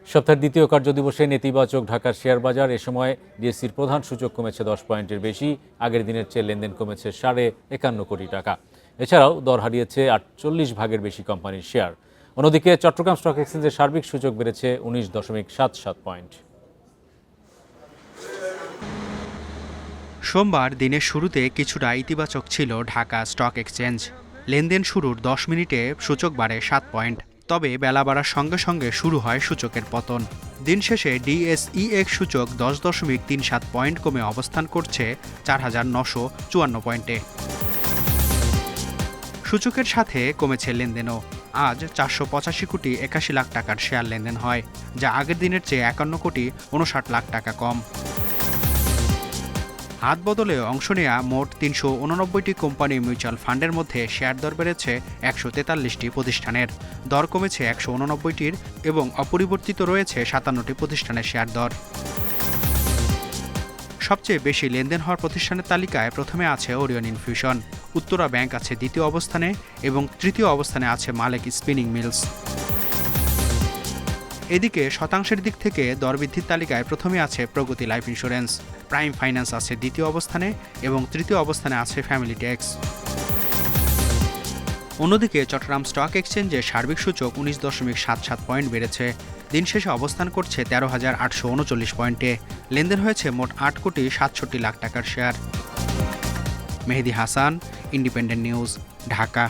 সপ্তাহের দ্বিতীয় কার্যদিবসে নেতিবাচক ঢাকার শেয়ার বাজার। এ সময় ডিএসসির প্রধান সূচক কমেছে 10 পয়েন্টের বেশি। আগের দিনের চেয়ে লেনদেন কমেছে 51.5 কোটি টাকা। এছাড়াও দর হারিয়েছে 48 ভাগের বেশি কোম্পানির শেয়ার। অন্যদিকে চট্টগ্রাম স্টক এক্সচেঞ্জের সার্বিক সূচক বেড়েছে 19.77 পয়েন্ট। সোমবার দিনের শুরুতে কিছুটা ইতিবাচক ছিল ঢাকা স্টক এক্সচেঞ্জ। লেনদেন শুরুর 10 মিনিটে সূচক বাড়ে 7 পয়েন্ট। তবে বেলা বাড়ার সঙ্গে সঙ্গে শুরু হয় সূচকের পতন। দিন শেষে ডিএসইএক্স সূচক 10.37 পয়েন্ট কমে অবস্থান করছে 4,954 পয়েন্টে। সূচকের সাথে কমেছে লেনদেনও। আজ 485 কোটি 81 লাখ টাকার শেয়ার লেনদেন হয়, যা আগের দিনের চেয়ে 51 কোটি 59 লাখ টাকা কম। হাত বদলে অংশ নেয়া মোট 389টি কোম্পানি মিউচুয়াল ফান্ডের মধ্যে শেয়ার দর বেড়েছে 143টি প্রতিষ্ঠানের, দর কমেছে 189টির এবং অপরিবর্তিত রয়েছে 57টি প্রতিষ্ঠানের শেয়ার দর। সবচেয়ে বেশি লেনদেন হওয়ার প্রতিষ্ঠানের তালিকায় প্রথমে আছে ওরিয়ন ইনফিউশন, উত্তরা ব্যাংক আছে দ্বিতীয় অবস্থানে এবং তৃতীয় অবস্থানে আছে মালেক স্পিনিং মিলস। এদিকে শতাংশের দিক থেকে দরবৃদ্ধির তালিকায় প্রথমে আছে প্রগতি লাইফ ইন্স্যুরেন্স, প্রাইম ফাইন্যান্স আছে দ্বিতীয় অবস্থানে এবং তৃতীয় অবস্থানে আছে ফ্যামিলি টেক্স। অন্যদিকে চট্টগ্রাম স্টক এক্সচেঞ্জে সার্বিক সূচক 19.77 পয়েন্ট বেড়েছে। দিন শেষে অবস্থান করছে 13,839 পয়েন্টে। লেনদেন হয়েছে মোট 8 কোটি 67 লাখ টাকার শেয়ার। মেহেদী হাসান, ইন্ডিপেন্ডেন্ট নিউজ, ঢাকা।